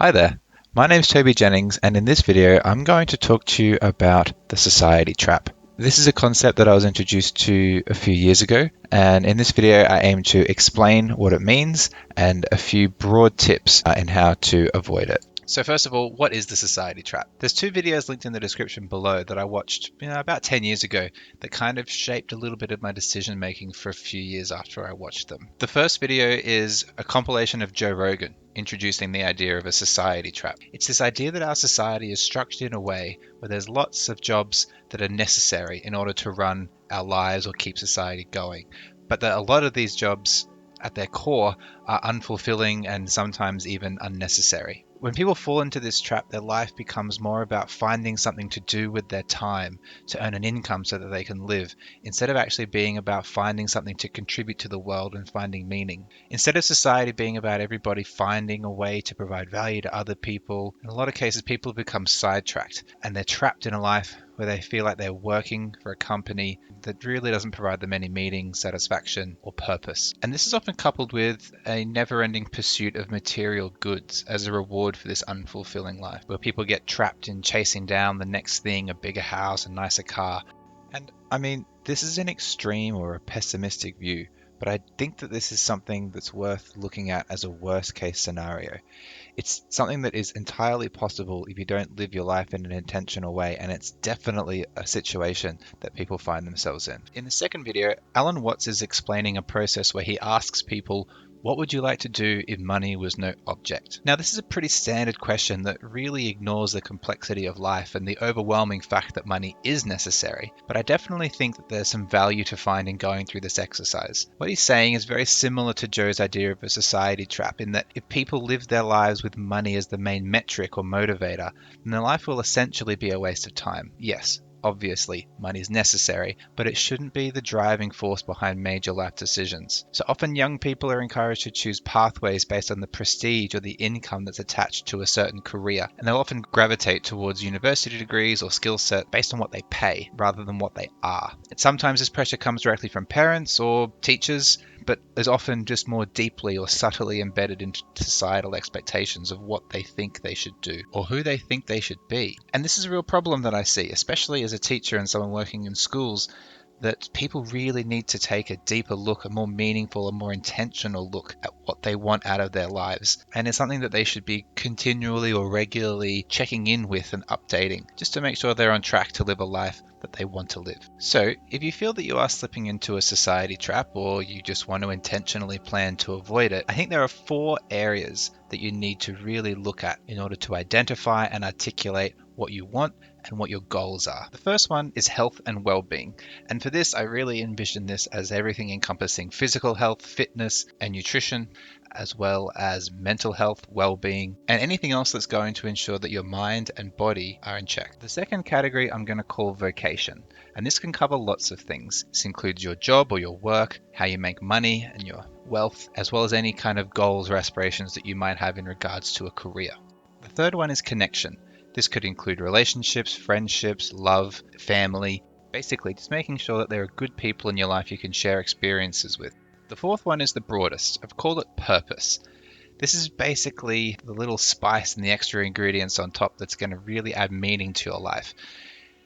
Hi there, my name's Toby Jennings, and in this video I'm going to talk to you about the society trap. This is a concept that I was introduced to a few years ago, and in this video I aim to explain what it means and a few broad tips in how to avoid it. So first of all, what is the society trap? There's two videos linked in the description below that I watched about 10 years ago that kind of shaped a little bit of my decision making for a few years after I watched them. The first video is a compilation of Joe Rogan introducing the idea of a society trap. It's this idea that our society is structured in a way where there's lots of jobs that are necessary in order to run our lives or keep society going, but that a lot of these jobs at their core are unfulfilling and sometimes even unnecessary. When people fall into this trap, their life becomes more about finding something to do with their time to earn an income so that they can live, instead of actually being about finding something to contribute to the world and finding meaning. Instead of society being about everybody finding a way to provide value to other people, in a lot of cases people become sidetracked and they're trapped in a life where they feel like they're working for a company that really doesn't provide them any meaning, satisfaction, or purpose. And this is often coupled with a never-ending pursuit of material goods as a reward for this unfulfilling life, where people get trapped in chasing down the next thing, a bigger house, a nicer car. And I mean, this is an extreme or a pessimistic view, but I think that this is something that's worth looking at as a worst case scenario. It's something that is entirely possible if you don't live your life in an intentional way, and it's definitely a situation that people find themselves in. In the second video, Alan Watts is explaining a process where he asks people, what would you like to do if money was no object? Now, this is a pretty standard question that really ignores the complexity of life and the overwhelming fact that money is necessary, but I definitely think that there's some value to find in going through this exercise. What he's saying is very similar to Joe's idea of a society trap, in that if people live their lives with money as the main metric or motivator, then their life will essentially be a waste of time. Yes, obviously, money is necessary, but it shouldn't be the driving force behind major life decisions. So often young people are encouraged to choose pathways based on the prestige or the income that's attached to a certain career, and they'll often gravitate towards university degrees or skill set based on what they pay rather than what they are. And sometimes this pressure comes directly from parents or teachers, but is often just more deeply or subtly embedded into societal expectations of what they think they should do or who they think they should be. And this is a real problem that I see, especially as a teacher and someone working in schools, that people really need to take a deeper look, a more meaningful, a more intentional look at what they want out of their lives. And it's something that they should be continually or regularly checking in with and updating, just to make sure they're on track to live a life that they want to live. So if you feel that you are slipping into a society trap, or you just want to intentionally plan to avoid it, I think there are 4 areas that you need to really look at in order to identify and articulate what you want and what your goals are. The first one is health and well-being. And for this, I really envision this as everything encompassing physical health, fitness, and nutrition, as well as mental health, well-being, and anything else that's going to ensure that your mind and body are in check. The second category I'm going to call vocation, and this can cover lots of things. This includes your job or your work, how you make money, and your wealth, as well as any kind of goals or aspirations that you might have in regards to a career. The third one is connection. This could include relationships, friendships, love, family, basically just making sure that there are good people in your life you can share experiences with. The fourth one is the broadest. I've called it purpose. This is basically the little spice and the extra ingredients on top that's going to really add meaning to your life.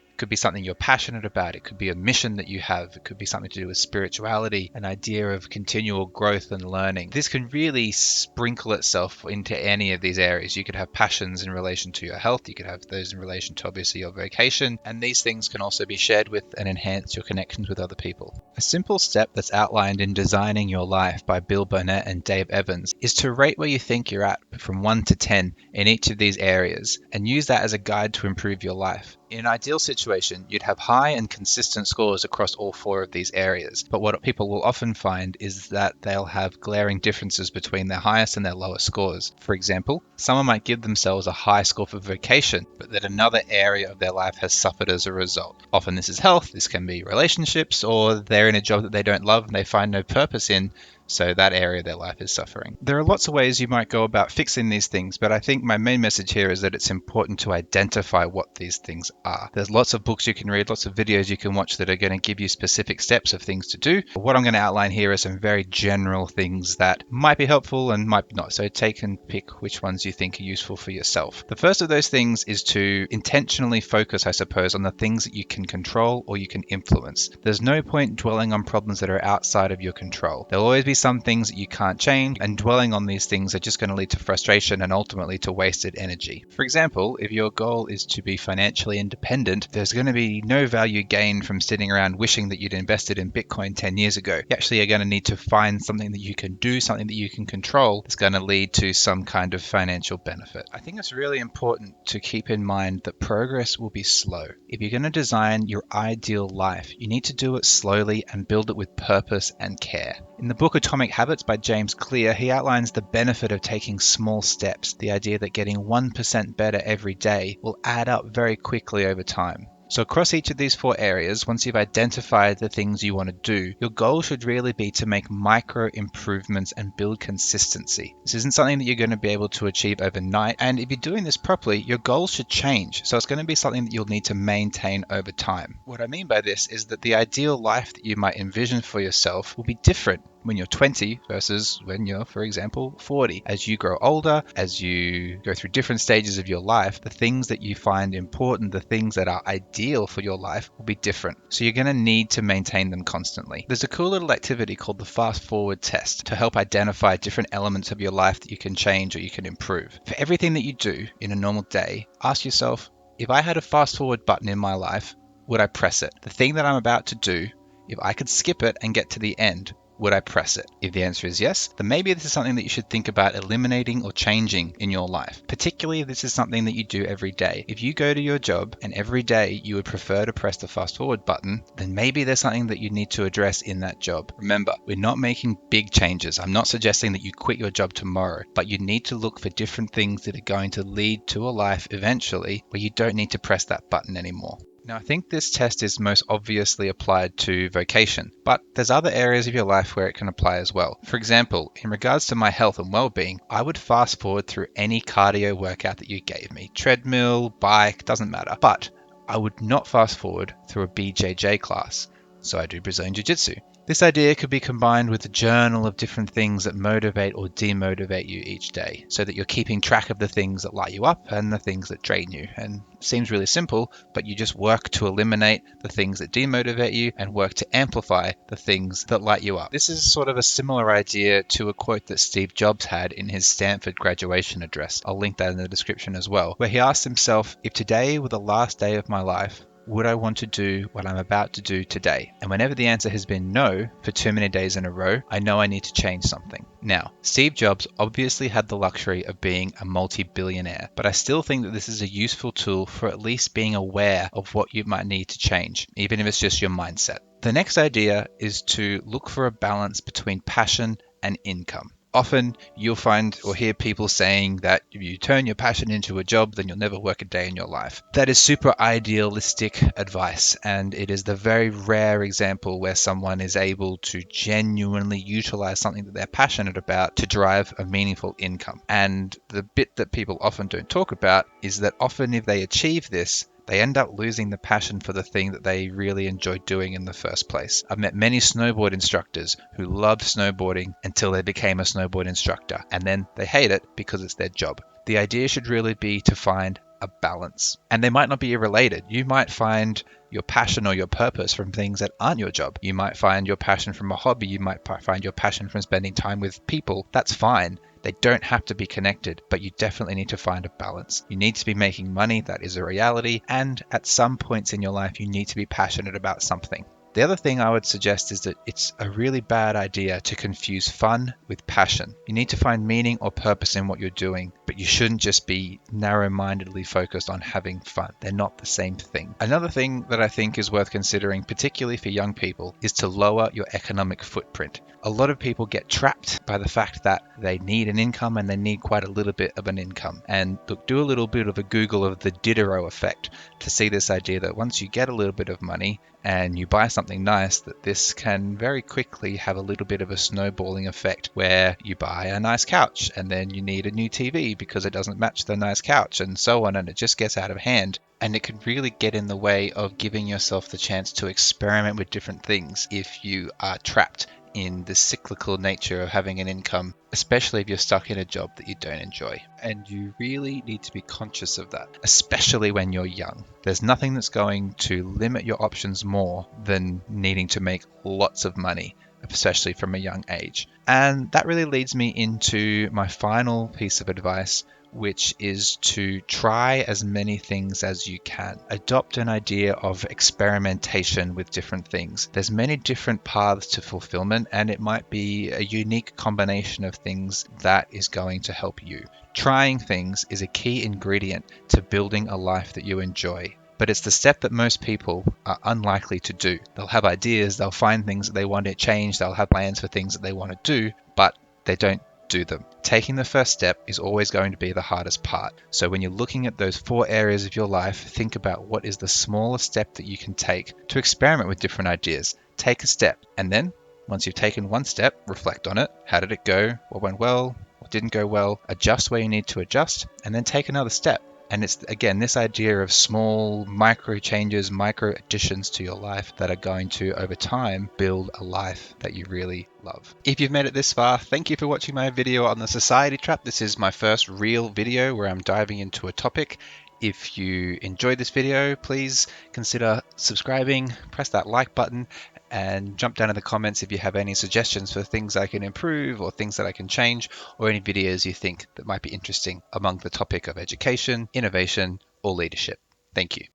It could be something you're passionate about. It could be a mission that you have. It could be something to do with spirituality, an idea of continual growth and learning. This can really sprinkle itself into any of these areas. You could have passions in relation to your health. You could have those in relation to obviously your vocation. And these things can also be shared with and enhance your connections with other people. A simple step that's outlined in Designing Your Life by Bill Burnett and Dave Evans is to rate where you think you're at from 1 to 10 in each of these areas and use that as a guide to improve your life. In an ideal situation, you'd have high and consistent scores across all 4 of these areas, but what people will often find is that they'll have glaring differences between their highest and their lowest scores. For example, someone might give themselves a high score for vocation, but that another area of their life has suffered as a result. Often this is health, this can be relationships, or they're in a job that they don't love and they find no purpose in, So that area of their life is suffering. There are lots of ways you might go about fixing these things, but I think my main message here is that it's important to identify what these things are. There's lots of books you can read, lots of videos you can watch that are going to give you specific steps of things to do. What I'm going to outline here are some very general things that might be helpful and might not. So take and pick which ones you think are useful for yourself. The first of those things is to intentionally focus, I suppose, on the things that you can control or you can influence. There's no point dwelling on problems that are outside of your control. There'll always be some things that you can't change, and dwelling on these things are just going to lead to frustration and ultimately to wasted energy. For example, if your goal is to be financially independent, there's going to be no value gained from sitting around wishing that you'd invested in Bitcoin 10 years ago. You actually are going to need to find something that you can do, something that you can control that's going to lead to some kind of financial benefit. I think it's really important to keep in mind that progress will be slow. If you're going to design your ideal life, you need to do it slowly and build it with purpose and care. In the book Atomic Habits by James Clear, he outlines the benefit of taking small steps, the idea that getting 1% better every day will add up very quickly over time. So across each of these 4 areas, once you've identified the things you want to do, your goal should really be to make micro improvements and build consistency. This isn't something that you're going to be able to achieve overnight, and if you're doing this properly, your goals should change. So it's going to be something that you'll need to maintain over time. What I mean by this is that the ideal life that you might envision for yourself will be different when you're 20 versus when you're, for example, 40. As you grow older, as you go through different stages of your life, the things that you find important, the things that are ideal for your life will be different. So you're going to need to maintain them constantly. There's a cool little activity called the fast forward test to help identify different elements of your life that you can change or you can improve. For everything that you do in a normal day, ask yourself, if I had a fast forward button in my life, would I press it? The thing that I'm about to do, if I could skip it and get to the end, would I press it? If the answer is yes, then maybe this is something that you should think about eliminating or changing in your life, particularly if this is something that you do every day. If you go to your job and every day you would prefer to press the fast forward button, then maybe there's something that you need to address in that job. Remember, we're not making big changes. I'm not suggesting that you quit your job tomorrow, but you need to look for different things that are going to lead to a life eventually where you don't need to press that button anymore. Now, I think this test is most obviously applied to vocation, but there's other areas of your life where it can apply as well. For example, in regards to my health and well-being, I would fast forward through any cardio workout that you gave me. Treadmill, bike, doesn't matter. But I would not fast forward through a BJJ class. So I do Brazilian Jiu-Jitsu. This idea could be combined with a journal of different things that motivate or demotivate you each day, so that you're keeping track of the things that light you up and the things that drain you. And it seems really simple, but you just work to eliminate the things that demotivate you and work to amplify the things that light you up. This is sort of a similar idea to a quote that Steve Jobs had in his Stanford graduation address. I'll link that in the description as well, where he asked himself, if today were the last day of my life, would I want to do what I'm about to do today? And whenever the answer has been no for too many days in a row, I know I need to change something. Now, Steve Jobs obviously had the luxury of being a multi-billionaire, but I still think that this is a useful tool for at least being aware of what you might need to change, even if it's just your mindset. The next idea is to look for a balance between passion and income. Often you'll find or hear people saying that if you turn your passion into a job, then you'll never work a day in your life. That is super idealistic advice, and it is the very rare example where someone is able to genuinely utilize something that they're passionate about to drive a meaningful income. And the bit that people often don't talk about is that often if they achieve this, they end up losing the passion for the thing that they really enjoyed doing in the first place. I've met many snowboard instructors who loved snowboarding until they became a snowboard instructor, and then they hate it because it's their job. The idea should really be to find a balance. And they might not be related. You might find your passion or your purpose from things that aren't your job. You might find your passion from a hobby. You might find your passion from spending time with people. That's fine. They don't have to be connected, but you definitely need to find a balance. You need to be making money, that is a reality, and at some points in your life, you need to be passionate about something. The other thing I would suggest is that it's a really bad idea to confuse fun with passion. You need to find meaning or purpose in what you're doing, but you shouldn't just be narrow-mindedly focused on having fun. They're not the same thing. Another thing that I think is worth considering, particularly for young people, is to lower your economic footprint. A lot of people get trapped by the fact that they need an income and they need quite a little bit of an income. And look, do a little bit of a Google of the Diderot effect to see this idea that once you get a little bit of money and you buy something something nice, that this can very quickly have a little bit of a snowballing effect where you buy a nice couch and then you need a new TV because it doesn't match the nice couch and so on, and it just gets out of hand. And it can really get in the way of giving yourself the chance to experiment with different things if you are trapped in the cyclical nature of having an income, especially if you're stuck in a job that you don't enjoy. And you really need to be conscious of that, especially when you're young. There's nothing that's going to limit your options more than needing to make lots of money, especially from a young age. And that really leads me into my final piece of advice, which is to try as many things as you can. Adopt an idea of experimentation with different things. There's many different paths to fulfillment, and it might be a unique combination of things that is going to help you. Trying things is a key ingredient to building a life that you enjoy. But it's the step that most people are unlikely to do. They'll have ideas, they'll find things that they want to change, they'll have plans for things that they want to do, but they don't do them. Taking the first step is always going to be the hardest part. So when you're looking at those 4 areas of your life, think about what is the smallest step that you can take to experiment with different ideas. Take a step, and then once you've taken one step, reflect on it. How did it go? What went well? What didn't go well? Adjust where you need to adjust, and then take another step. And it's, again, this idea of small micro changes, micro additions to your life that are going to, over time, build a life that you really love. If you've made it this far, thank you for watching my video on the society trap. This is my first real video where I'm diving into a topic. If you enjoyed this video, please consider subscribing, press that like button, and jump down in the comments if you have any suggestions for things I can improve or things that I can change, or any videos you think that might be interesting among the topic of education, innovation, or leadership. Thank you.